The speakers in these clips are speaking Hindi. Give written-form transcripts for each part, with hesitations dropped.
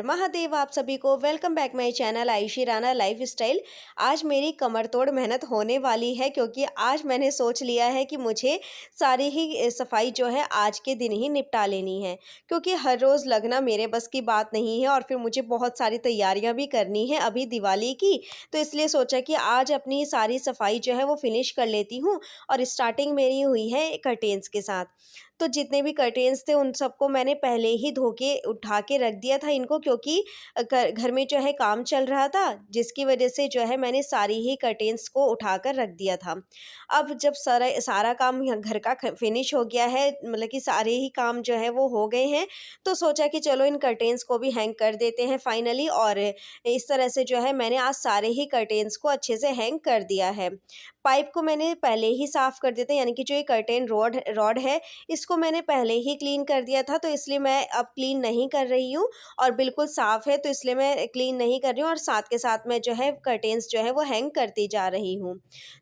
महादेव आप सभी को welcome back my channel Ayushi Rana life style. आज मेरी कमर तोड़ मेहनत होने वाली है क्योंकि आज मैंने सोच लिया है कि मुझे सारी ही सफाई जो है आज के दिन ही निपटा लेनी है, क्योंकि हर रोज़ लगना मेरे बस की बात नहीं है और फिर मुझे बहुत सारी तैयारियां भी करनी है अभी दिवाली की। तो इसलिए सोचा कि आज अपनी सारी सफाई जो है वो फिनिश कर लेती हूँ। और स्टार्टिंग मेरी हुई है कर्टेन्स के साथ। तो जितने भी कर्टेन्स थे उन सबको मैंने पहले ही धो के उठा के रख दिया था इनको, क्योंकि घर में जो है काम चल रहा था, जिसकी वजह से जो है मैंने सारी ही कर्टेन्स को उठाकर रख दिया था। अब जब सारा सारा काम घर का फिनिश हो गया है, मतलब कि सारे ही काम जो है वो हो गए हैं, तो सोचा कि चलो इन कर्टेन्स को भी हैंग कर देते हैं फाइनली। और इस तरह से जो है मैंने आज सारे ही कर्टेन्स को अच्छे से हैंग कर दिया है। पाइप को मैंने पहले ही साफ़ कर दिया था, यानी कि जो ये कर्टेन रॉड है इसको मैंने पहले ही क्लीन कर दिया था, तो इसलिए मैं अब क्लीन नहीं कर रही हूँ। और बिल्कुल साफ़ है तो इसलिए मैं क्लीन नहीं कर रही हूँ, और साथ के साथ मैं जो है कर्टेन्स जो है वो हैंग करती जा रही हूँ।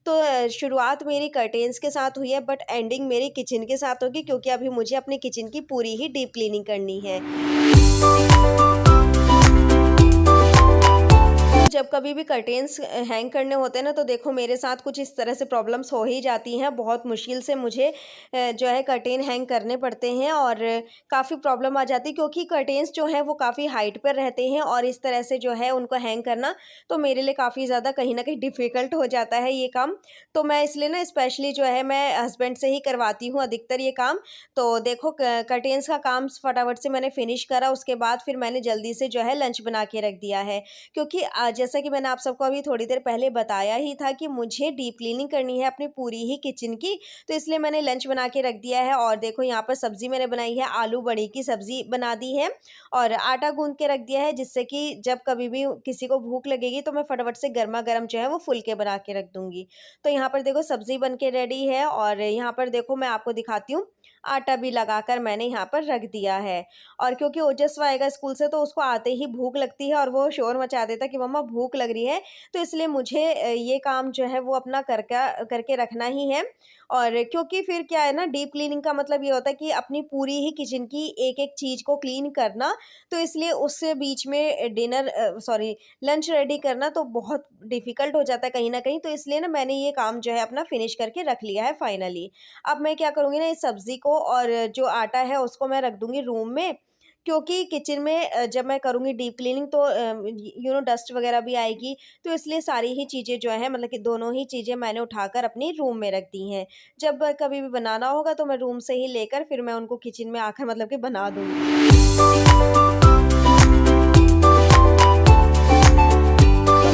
तो शुरुआत मेरी कर्टेन्स के साथ हुई है, बट एंडिंग मेरी किचन के साथ होगी, क्योंकि अभी मुझे अपनी किचन की पूरी ही डीप क्लीनिंग करनी है। जब कभी भी कर्टेन्स हैंग करने होते हैं ना, तो देखो मेरे साथ कुछ इस तरह से प्रॉब्लम्स हो ही जाती हैं। बहुत मुश्किल से मुझे जो है कर्टेन हैंग करने पड़ते हैं और काफ़ी प्रॉब्लम आ जाती है, क्योंकि कर्टेन्स जो है वो काफ़ी हाइट पर रहते हैं और इस तरह से जो है उनको हैंग करना तो मेरे लिए काफ़ी ज़्यादा कहीं न कहीं डिफ़िकल्ट हो जाता है ये काम। तो मैं इसलिए ना स्पेशली जो है मैं हस्बैंड से ही करवाती हूँ अधिकतर ये काम। तो देखो कर्टेन्स का काम फटाफट से मैंने फिनिश करा, उसके बाद फिर मैंने जल्दी से जो है लंच बना के रख दिया है, क्योंकि जैसा कि मैंने आप सबको अभी थोड़ी देर पहले बताया ही था कि मुझे डीप क्लीनिंग करनी है अपनी पूरी ही किचन की। तो इसलिए मैंने लंच बना के रख दिया है। और देखो यहाँ पर सब्ज़ी मैंने बनाई है, आलू बड़ी की सब्ज़ी बना दी है और आटा गूँध के रख दिया है, जिससे कि जब कभी भी किसी को भूख लगेगी तो मैं फटाफट से गरमा-गरम जो है वो फुलके बना के रख दूँगी। तो यहाँ पर देखो सब्ज़ी बन के रेडी है, और यहाँ पर देखो मैं आपको दिखाती हूँ, आटा भी लगाकर मैंने यहाँ पर रख दिया है। और क्योंकि ओजस्वा आएगा स्कूल से तो उसको आते ही भूख लगती है और वो शोर मचा देता है कि मम्मा भूख लग रही है। तो इसलिए मुझे ये काम जो है वो अपना करके रखना ही है। और क्योंकि फिर क्या है ना, डीप क्लीनिंग का मतलब ये होता है कि अपनी पूरी ही किचन की एक-एक चीज़ को क्लीन करना, तो इसलिए उससे बीच में लंच रेडी करना तो बहुत डिफ़िकल्ट हो जाता है कहीं न कहीं। तो इसलिए ना मैंने ये काम जो है अपना फिनिश करके रख लिया है फाइनली। अब मैं क्या करूँगी ना, इस सब्ज़ी को और जो आटा है उसको मैं रख दूँगी रूम में, क्योंकि किचन में जब मैं करूँगी डीप क्लीनिंग तो डस्ट वग़ैरह भी आएगी। तो इसलिए सारी ही चीज़ें जो है, मतलब कि दोनों ही चीज़ें मैंने उठाकर अपनी रूम में रख दी हैं। जब कभी भी बनाना होगा तो मैं रूम से ही लेकर फिर मैं उनको किचन में आकर मतलब कि बना दूँगी।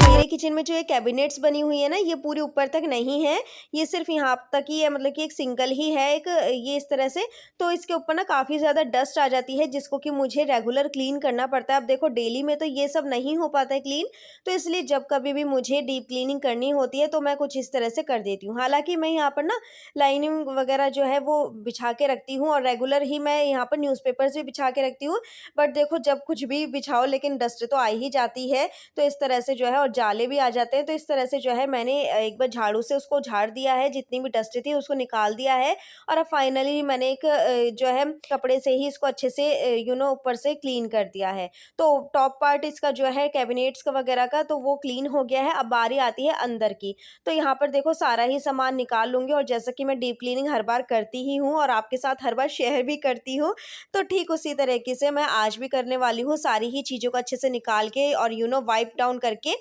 मेरे किचन में जो ये कैबिनेट्स बनी हुई है ना, ये पूरी ऊपर तक नहीं है, ये सिर्फ़ यहाँ तक ही है, मतलब कि एक सिंगल ही है एक, ये इस तरह से। तो इसके ऊपर ना काफ़ी ज़्यादा डस्ट आ जाती है, जिसको कि मुझे रेगुलर क्लीन करना पड़ता है। अब देखो डेली में तो ये सब नहीं हो पाता है क्लीन, तो इसलिए जब कभी भी मुझे डीप क्लीनिंग करनी होती है तो मैं कुछ इस तरह से कर देती हूँ। हालाँकि मैं यहाँ पर ना लाइनिंग वग़ैरह जो है वो बिछा के रखती हूँ, और रेगुलर ही मैं यहाँ पर न्यूज़पेपर्स भी बिछा के रखती हूँ। बट देखो जब कुछ भी बिछाओ लेकिन डस्ट तो आ ही जाती है, तो इस तरह से जो है, और जाले भी आ जाते हैं। तो इस तरह से जो है मैंने एक बार झाड़ू से उसको झाड़ दिया है, जितनी भी डस्ट थी उसको निकाल दिया है। और अब फाइनली मैंने एक जो है कपड़े से ही इसको अच्छे से ऊपर से क्लीन कर दिया है। तो टॉप पार्ट इसका जो है कैबिनेट्स का वगैरह का तो वो क्लीन हो गया है। अब बारी आती है अंदर की। तो यहाँ पर देखो सारा ही सामान निकाल लूँगी, और जैसा कि मैं डीप क्लीनिंग हर बार करती ही हूँ और आपके साथ हर बार शेयर भी करती हूँ, तो ठीक उसी तरीके से मैं आज भी करने वाली हूँ। सारी ही चीज़ों को अच्छे से निकाल के और वाइप डाउन करके,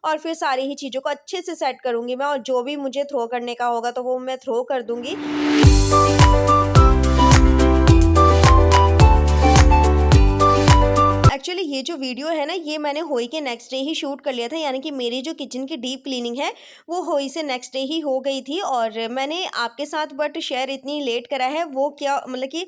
और फिर सारी ही चीज़ों को अच्छे से सेट करूँगी मैं, और जो भी मुझे थ्रो करने का होगा तो वो मैं थ्रो कर दूँगी। एक्चुअली ये जो वीडियो है ना, ये मैंने होली के नेक्स्ट डे ही शूट कर लिया था, यानी कि मेरी जो किचन की डीप क्लीनिंग है वो होली से नेक्स्ट डे ही हो गई थी। और मैंने आपके साथ बट शेयर इतनी लेट करा है, वो क्या मतलब कि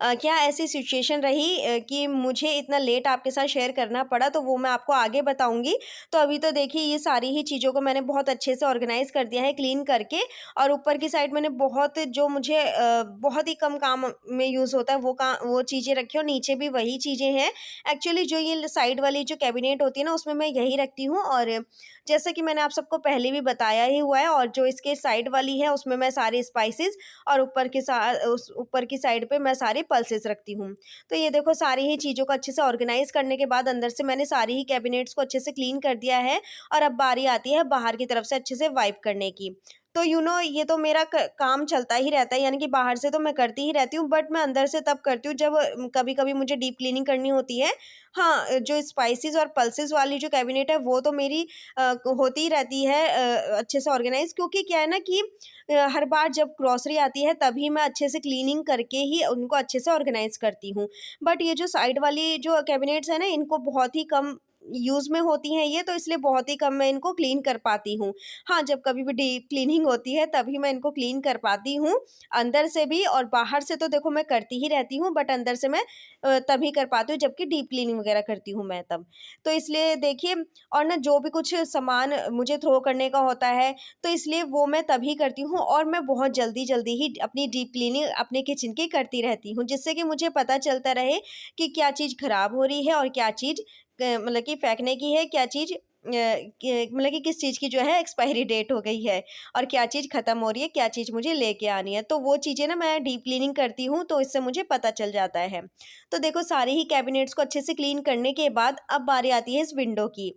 क्या ऐसी सिचुएशन रही कि मुझे इतना लेट आपके साथ शेयर करना पड़ा, तो वो मैं आपको आगे बताऊंगी। तो अभी तो देखिए ये सारी ही चीज़ों को मैंने बहुत अच्छे से ऑर्गेनाइज कर दिया है क्लीन करके। और ऊपर की साइड मैंने बहुत जो मुझे बहुत ही कम काम में यूज़ होता है वो चीज़ें रखी, और नीचे भी वही चीज़ें हैं। एक्चुअली एक्चुअली जो ये साइड वाली जो कैबिनेट होती है ना, उसमें मैं यही रखती हूँ। और जैसा कि मैंने आप सबको पहले भी बताया ही हुआ है, और जो इसके साइड वाली है उसमें मैं सारे स्पाइसेस, और उस ऊपर की साइड पे मैं सारे पल्सेस रखती हूँ। तो ये देखो सारी ही चीज़ों को अच्छे से ऑर्गेनाइज़ करने के बाद अंदर से मैंने सारी ही कैबिनेट्स को अच्छे से क्लीन कर दिया है। और अब बारी आती है बाहर की तरफ से अच्छे से वाइप करने की। तो ये तो मेरा काम चलता ही रहता है, यानी कि बाहर से तो मैं करती ही रहती हूँ, बट मैं अंदर से तब करती हूँ जब कभी-कभी मुझे डीप क्लीनिंग करनी होती है। हाँ, जो स्पाइसेस और पल्सेस वाली जो कैबिनेट है वो तो मेरी होती ही रहती है अच्छे से ऑर्गेनाइज़, क्योंकि क्या है ना कि हर बार जब ग्रोसरी आती है तभी मैं अच्छे से क्लीनिंग करके ही उनको अच्छे से ऑर्गेनाइज़ करती हूँ। बट ये जो साइड वाली जो कैबिनेट्स हैं ना, इनको बहुत ही कम यूज़ में होती हैं ये, तो इसलिए बहुत ही कम मैं इनको क्लीन कर पाती हूँ। हाँ, जब कभी भी डीप क्लीनिंग होती है तभी मैं इनको क्लीन कर पाती हूँ, अंदर से भी। और बाहर से तो देखो मैं करती ही रहती हूँ, बट अंदर से मैं तभी कर पाती हूँ जबकि डीप क्लीनिंग वगैरह करती हूँ मैं तब। तो इसलिए देखिए, और ना जो भी कुछ सामान मुझे थ्रो करने का होता है, तो इसलिए वो मैं तभी करती हूँ, और मैं बहुत जल्दी-जल्दी ही अपनी डीप क्लीनिंग अपने किचन की करती रहती हूँ, जिससे कि मुझे पता चलता रहे कि क्या चीज़ खराब हो रही है और क्या चीज़ मतलब कि फेंकने की है, क्या चीज़ मतलब कि किस चीज़ की जो है एक्सपायरी डेट हो गई है, और क्या चीज़ ख़त्म हो रही है, क्या चीज़ मुझे लेके आनी है। तो वो चीज़ें ना मैं डीप क्लीनिंग करती हूँ, तो इससे मुझे पता चल जाता है। तो देखो सारी ही कैबिनेट्स को अच्छे से क्लीन करने के बाद अब बारी आती है इस विंडो की।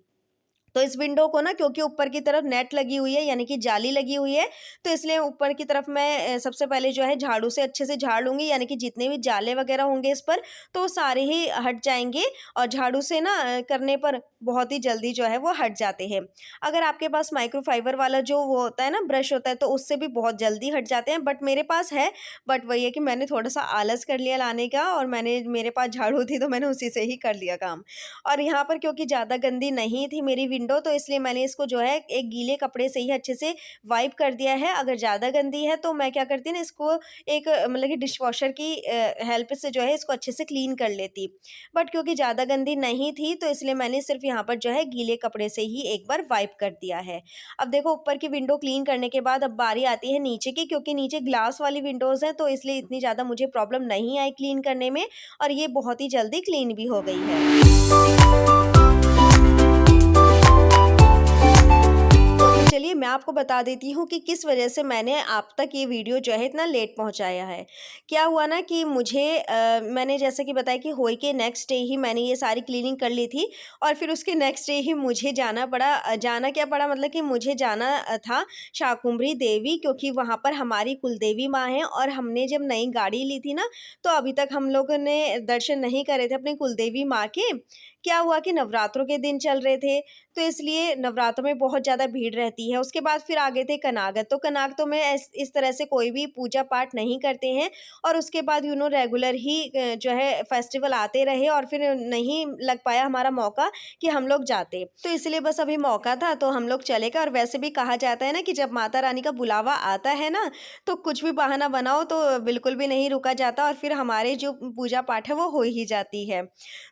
तो इस विंडो को ना, क्योंकि ऊपर की तरफ नेट लगी हुई है, यानी कि जाली लगी हुई है, तो इसलिए ऊपर की तरफ मैं सबसे पहले जो है झाड़ू से अच्छे से झाड़ लूँगी, यानी कि जितने भी जाले वगैरह होंगे इस पर, तो वो सारे ही हट जाएँगे। और झाड़ू से ना करने पर बहुत ही जल्दी जो है वो हट जाते हैं। अगर आपके पास माइक्रोफाइबर वाला जो वो होता है ना, ब्रश होता है, तो उससे भी बहुत जल्दी हट जाते हैं, बट मेरे पास है। बट वही है कि मैंने थोड़ा-सा आलस कर लिया लाने का, और मेरे पास झाड़ू थी तो मैंने उसी से ही कर लिया काम। और यहाँ पर क्योंकि ज़्यादा गंदी नहीं थी मेरी विंडो, तो इसलिए मैंने इसको जो है एक गीले कपड़े से ही अच्छे से वाइप कर दिया है। अगर ज़्यादा गंदी है तो मैं क्या करती ना, इसको एक मतलब कि डिशवॉशर की हेल्प से जो है इसको अच्छे से क्लीन कर लेती। बट क्योंकि ज़्यादा गंदी नहीं थी, तो इसलिए मैंने सिर्फ़ यहाँ पर जो है गीले कपड़े से ही एक बार वाइप कर दिया है। अब देखो ऊपर की विंडो क्लीन करने के बाद अब बारी आती है नीचे की, क्योंकि नीचे ग्लास वाली विंडोज़ हैं, तो इसलिए इतनी ज़्यादा मुझे प्रॉब्लम नहीं आई क्लीन करने में, और ये बहुत ही जल्दी क्लीन भी हो गई है। तो चलिए मैं आपको बता देती हूँ कि किस वजह से मैंने आप तक ये वीडियो जो है इतना लेट पहुँचाया है। क्या हुआ ना कि मुझे मैंने जैसे कि बताया कि होली के नेक्स्ट डे ही मैंने ये सारी क्लीनिंग कर ली थी, और फिर उसके नेक्स्ट डे ही मुझे जाना पड़ा, जाना क्या पड़ा मतलब कि मुझे जाना था शाकुंभरी देवी, क्योंकि वहाँ पर हमारी कुलदेवी माँ हैं। और हमने जब नई गाड़ी ली थी ना, तो अभी तक हम लोगों ने दर्शन नहीं करे थे अपनी कुलदेवी माँ के। क्या हुआ कि नवरात्रों के दिन चल रहे थे, तो इसलिए नवरात्रों में बहुत ज़्यादा भीड़ रहती है। उसके बाद फिर आगे थे कनागत, तो कनागतों में इस तरह से कोई भी पूजा पाठ नहीं करते हैं। और उसके बाद रेगुलर ही जो है फेस्टिवल आते रहे, और फिर नहीं लग पाया हमारा मौका कि हम लोग जाते। तो इसलिए बस अभी मौका था तो हम लोग चले गए। और वैसे भी कहा जाता है ना कि जब माता रानी का बुलावा आता है ना, तो कुछ भी बहाना बनाओ तो बिल्कुल भी नहीं रुका जाता, और फिर हमारे जो पूजा पाठ है वो हो ही जाती है।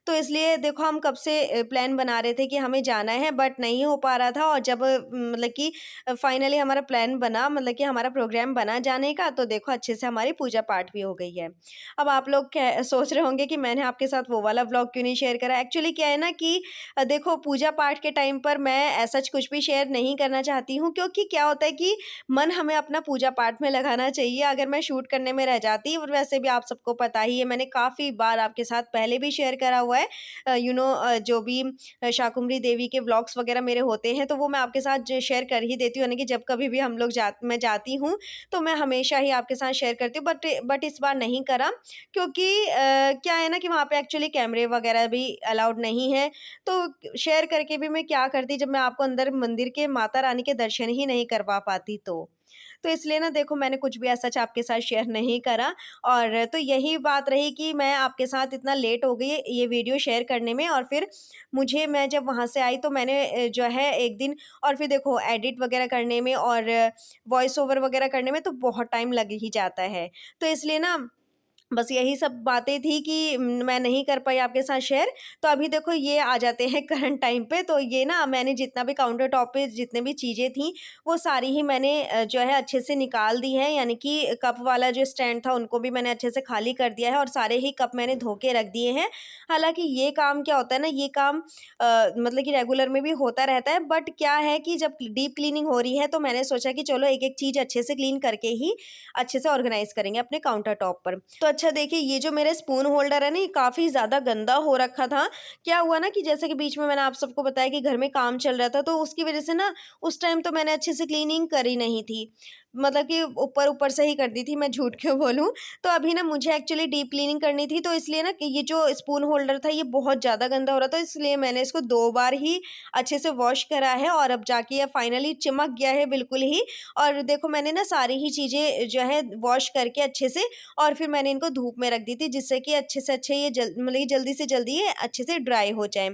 तो इसलिए देखो हम कब से प्लान बना रहे थे कि हमें जाना है, बट नहीं हो पा रहा था। और जब मतलब कि फाइनली हमारा प्लान बना, मतलब कि हमारा प्रोग्राम बना जाने का, तो देखो अच्छे से हमारी पूजा पाठ भी हो गई है। अब आप लोग सोच रहे होंगे कि मैंने आपके साथ वो वाला व्लॉग क्यों नहीं शेयर करा। एक्चुअली क्या है ना कि देखो पूजा पाठ के टाइम पर मैं ऐसा कुछ भी शेयर नहीं करना चाहती हूँ, क्योंकि क्या होता है कि मन हमें अपना पूजा पाठ में लगाना चाहिए। अगर मैं शूट करने में रह जाती, और वैसे भी आप सबको पता ही है, मैंने काफ़ी बार आपके साथ पहले भी शेयर करा हुआ है, जो भी शाकुंभरी देवी के व्लॉग्स वगैरह मेरे होते हैं, तो वो मैं आपके साथ शेयर कर ही देती हूँ, यानी कि जब कभी भी हम लोग मैं जाती हूँ, तो मैं हमेशा ही आपके साथ शेयर करती हूँ। बट इस बार नहीं करा, क्योंकि क्या है ना कि वहाँ पे एक्चुअली कैमरे वगैरह भी अलाउड नहीं है। तो शेयर करके भी मैं क्या करती, जब मैं आपको अंदर मंदिर के माता रानी के दर्शन ही नहीं करवा पाती तो इसलिए ना देखो मैंने कुछ भी ऐसा आपके साथ शेयर नहीं करा। और तो यही बात रही कि मैं आपके साथ इतना लेट हो गई ये वीडियो शेयर करने में। और फिर मैं जब वहाँ से आई, तो मैंने जो है एक दिन, और फिर देखो एडिट वगैरह करने में और वॉइस ओवर वगैरह करने में तो बहुत टाइम लग ही जाता है। तो इसलिए ना बस यही सब बातें थी कि मैं नहीं कर पाई आपके साथ शेयर। तो अभी देखो ये आ जाते हैं करंट टाइम पे, तो ये ना मैंने जितना भी काउंटर टॉप पे जितने भी चीज़ें थी, वो सारी ही मैंने जो है अच्छे से निकाल दी हैं। यानी कि कप वाला जो स्टैंड था उनको भी मैंने अच्छे से खाली कर दिया है और सारे ही कप मैंने धो के रख दिए हैं। हालाँकि ये काम क्या होता है ना, ये काम मतलब कि रेगुलर में भी होता रहता है, बट क्या है कि जब डीप क्लीनिंग हो रही है तो मैंने सोचा कि चलो एक-एक चीज़ अच्छे से क्लीन करके ही अच्छे से ऑर्गेनाइज़ करेंगे अपने काउंटर टॉप पर। तो अच्छा देखिए, ये जो मेरा स्पून होल्डर है ना, ये काफ़ी ज़्यादा गंदा हो रखा था। क्या हुआ ना कि जैसे कि बीच में मैंने आप सबको बताया कि घर में काम चल रहा था, तो उसकी वज़ह से ना उस टाइम तो मैंने अच्छे से क्लीनिंग करी नहीं थी। मतलब कि ऊपर-ऊपर से ही कर दी थी, मैं झूठ क्यों बोलूँ। तो अभी ना मुझे एक्चुअली डीप क्लीनिंग करनी थी, तो इसलिए ना कि ये जो स्पून होल्डर था ये बहुत ज़्यादा गंदा हो रहा था, इसलिए मैंने इसको 2 बार ही अच्छे से वॉश करा है और अब जाके ये फाइनली चिमक गया है बिल्कुल ही। और देखो मैंने ना सारी ही चीज़ें जो है वॉश करके अच्छे से, और फिर मैंने इनको धूप में रख दी थी, जिससे कि अच्छे से अच्छे ये मतलब कि जल्दी से जल्दी ये अच्छे से ड्राई हो जाएँ।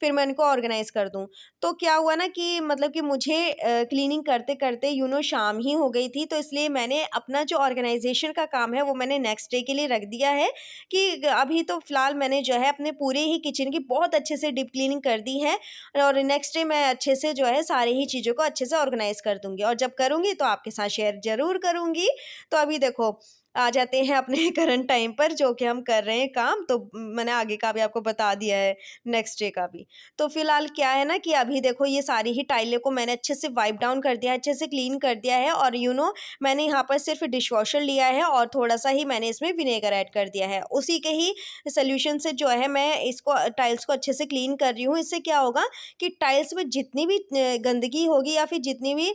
फिर मैं इनको ऑर्गेनाइज़ कर दूँ। तो क्या हुआ ना कि मतलब कि मुझे क्लीनिंग करते-करते शाम ही हो गई थी, तो इसलिए मैंने अपना जो ऑर्गेनाइज़ेशन का काम है वो मैंने नेक्स्ट डे के लिए रख दिया है कि अभी तो फ़िलहाल मैंने जो है अपने पूरे ही किचन की बहुत अच्छे से डीप क्लीनिंग कर दी है, और नेक्स्ट डे मैं अच्छे से जो है सारी ही चीज़ों को अच्छे से ऑर्गेनाइज़ कर दूँगी, और जब करूँगी तो आपके साथ शेयर ज़रूर करूँगी। तो अभी देखो आ जाते हैं अपने करंट टाइम पर, जो कि हम कर रहे हैं काम, तो मैंने आगे का भी आपको बता दिया है, नेक्स्ट डे का भी। तो फिलहाल क्या है ना कि अभी देखो ये सारी ही टाइलों को मैंने अच्छे से वाइप डाउन कर दिया है, अच्छे से क्लीन कर दिया है, और मैंने यहाँ पर सिर्फ डिशवॉशर लिया है और थोड़ा-सा ही मैंने इसमें विनेगर ऐड कर दिया है। उसी के ही सॉल्यूशन से जो है मैं इसको टाइल्स को अच्छे से क्लीन कर रही हूँ। इससे क्या होगा कि टाइल्स में जितनी भी गंदगी होगी या फिर जितनी भी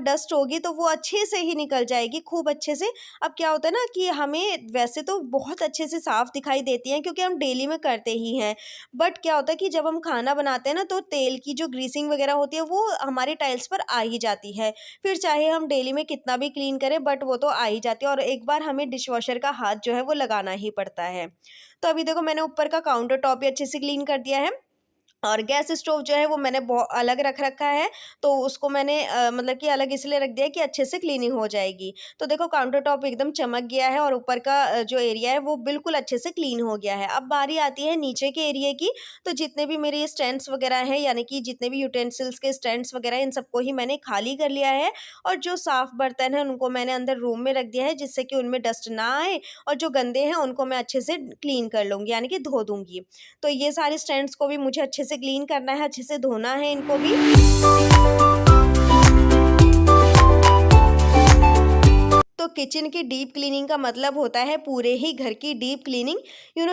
डस्ट होगी, तो वो अच्छे से ही निकल जाएगी, खूब अच्छे से। अब क्या होता है ना कि हमें वैसे तो बहुत अच्छे से साफ दिखाई देती हैं क्योंकि हम डेली में करते ही हैं, बट क्या होता है कि जब हम खाना बनाते हैं ना, तो तेल की जो ग्रीसिंग वगैरह होती है वो हमारी टाइल्स पर आ ही जाती है। फिर चाहे हम डेली में कितना भी क्लीन करें, बट वो तो आ ही जाती है, और एक बार हमें डिशवॉशर का हाथ जो है वो लगाना ही पड़ता है। तो अभी देखो मैंने ऊपर का काउंटर टॉप भी अच्छे से क्लीन कर दिया है, और गैस स्टोव जो है वो मैंने अलग रख रखा है, तो उसको मैंने मतलब कि अलग इसलिए रख दिया है कि अच्छे से क्लीनिंग हो जाएगी। तो देखो काउंटर टॉप एकदम चमक गया है, और ऊपर का जो एरिया है वो बिल्कुल अच्छे से क्लीन हो गया है। अब बारी आती है नीचे के एरिया की, तो जितने भी मेरे ये स्टैंड्स वगैरह हैं, यानी कि जितने भी यूटेंसिल्स के स्टैंड्स वगैरह हैं, इन सबको ही मैंने खाली कर लिया है, और जो साफ़ बर्तन हैं उनको मैंने अंदर रूम में रख दिया है, जिससे कि उनमें डस्ट ना आए, और जो गंदे हैं उनको मैं अच्छे से क्लीन कर लूँगी, यानी कि धो दूँगी। तो ये सारे स्टैंड्स को भी मुझे अच्छे से क्लीन करना है, अच्छे से धोना है इनको भी। तो किचन की डीप क्लीनिंग का मतलब होता है पूरे ही घर की डीप क्लीनिंग।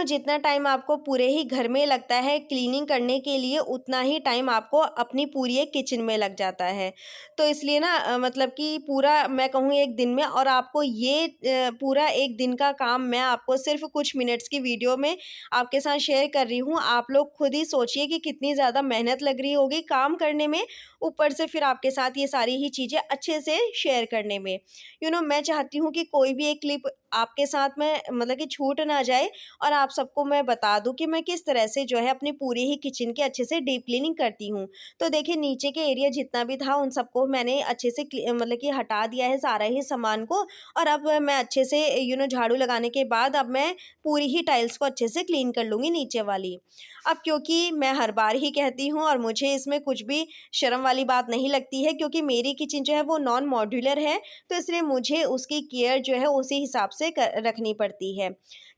जितना टाइम आपको पूरे ही घर में लगता है क्लीनिंग करने के लिए, उतना ही टाइम आपको अपनी पूरी एक किचन में लग जाता है। तो इसलिए ना मतलब कि पूरा मैं कहूँ एक दिन में, और आपको ये पूरा एक दिन का काम मैं आपको सिर्फ कुछ मिनट्स की वीडियो में आपके साथ शेयर कर रही हूँ। आप लोग खुद ही सोचिए कि कितनी ज़्यादा मेहनत लग रही होगी काम करने में, ऊपर से फिर आपके साथ ये सारी ही चीज़ें अच्छे से शेयर करने में। मैं चाहती हूँ कि कोई भी एक क्लिप आपके साथ में मतलब कि छूट ना जाए, और आप सबको मैं बता दूँ कि मैं किस तरह से जो है अपनी पूरी ही किचन की अच्छे से डीप क्लीनिंग करती हूँ। तो देखिए नीचे के एरिया जितना भी था उन सबको मैंने अच्छे से मतलब कि हटा दिया है सारा ही सामान को, और अब मैं अच्छे से झाड़ू लगाने के बाद अब मैं पूरी ही टाइल्स को अच्छे से क्लीन कर लूँगी नीचे वाली। अब क्योंकि मैं हर बार ही कहती हूँ और मुझे इसमें कुछ भी शर्म वाली बात नहीं लगती है, क्योंकि मेरी किचन जो है वो नॉन मॉड्यूलर है, तो इसलिए मुझे उसकी केयर जो है उसी हिसाब से रखनी पड़ती है,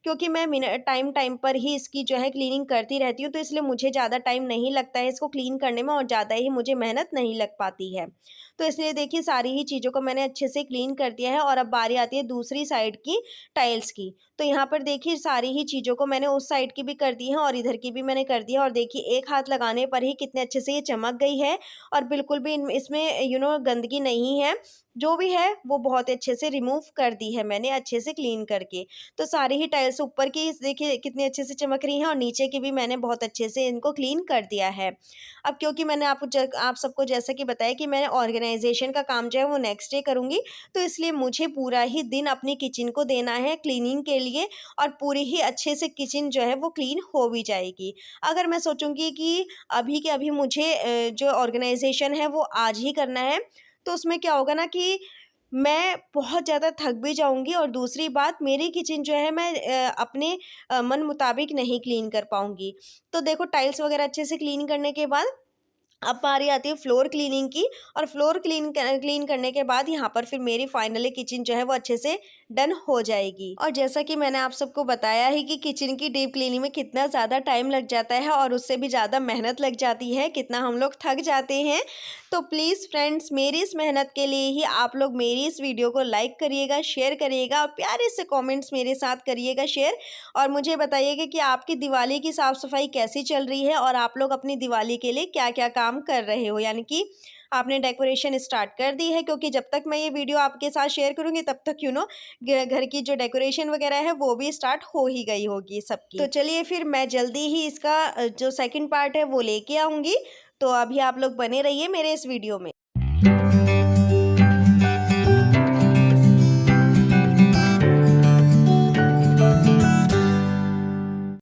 क्योंकि मैं टाइम पर ही इसकी जो है क्लीनिंग करती रहती हूँ, तो इसलिए मुझे ज़्यादा टाइम नहीं लगता है इसको क्लीन करने में, और ज़्यादा ही मुझे मेहनत नहीं लग पाती है। तो इसलिए देखिए सारी ही चीज़ों को मैंने अच्छे से क्लीन कर दिया है, और अब बारी आती है दूसरी साइड की टाइल्स की। तो यहाँ पर देखिए सारी ही चीज़ों को मैंने उस साइड की भी कर दी है और इधर की भी मैंने कर दी है, और देखिए एक हाथ लगाने पर ही कितने अच्छे से ये चमक गई है, और बिल्कुल भी इसमें गंदगी नहीं है। जो भी है वो बहुत अच्छे से रिमूव कर दी है मैंने अच्छे से क्लीन करके। तो सारी ही टाइल्स ऊपर की देखिए कितनी अच्छे से चमक रही हैं, और नीचे की भी मैंने बहुत अच्छे से इनको क्लीन कर दिया है। अब क्योंकि मैंने आप सबको जैसा कि बताया कि मैं ऑर्गेनाइज़ेशन का काम जो है वो नेक्स्ट डे करूँगी, तो इसलिए मुझे पूरा ही दिन अपनी किचन को देना है क्लीनिंग के लिए, और पूरी ही अच्छे से किचन जो है वो क्लीन हो भी जाएगी। अगर मैं सोचूँगी कि अभी के अभी मुझे जो ऑर्गेनाइज़ेशन है वो आज ही करना है, तो उसमें क्या होगा ना कि मैं बहुत ज़्यादा थक भी जाऊँगी और दूसरी बात मेरी किचन जो है मैं अपने मन मुताबिक नहीं क्लीन कर पाऊँगी। तो देखो टाइल्स वगैरह अच्छे से क्लीन करने के बाद अब बारी आती है फ्लोर क्लीनिंग की और फ्लोर क्लीन करने के बाद यहाँ पर फिर मेरी फाइनली किचन जो है वो अच्छे से डन हो जाएगी। और जैसा कि मैंने आप सबको बताया ही कि किचन की डीप क्लीनिंग में कितना ज़्यादा टाइम लग जाता है और उससे भी ज़्यादा मेहनत लग जाती है, कितना हम लोग थक जाते हैं। तो प्लीज़ फ्रेंड्स, मेरी इस मेहनत के लिए ही आप लोग मेरी इस वीडियो को लाइक करिएगा, शेयर करिएगा और प्यारे से कॉमेंट्स मेरे साथ करिएगा शेयर। और मुझे बताइएगा कि आपकी दिवाली की साफ़ सफाई कैसी चल रही है और आप लोग अपनी दिवाली के लिए क्या क्या काम कर रहे हो, यानी कि आपने डेकोरेशन स्टार्ट कर दी है, क्योंकि जब तक मैं ये वीडियो आपके साथ शेयर करूंगी तब तक घर की जो डेकोरेशन वगैरह है वो भी स्टार्ट हो ही गई होगी सबकी। तो चलिए फिर मैं जल्दी ही इसका जो सेकंड पार्ट है वो लेके आऊंगी। तो अभी आप लोग बने रहिए मेरे इस वीडियो में।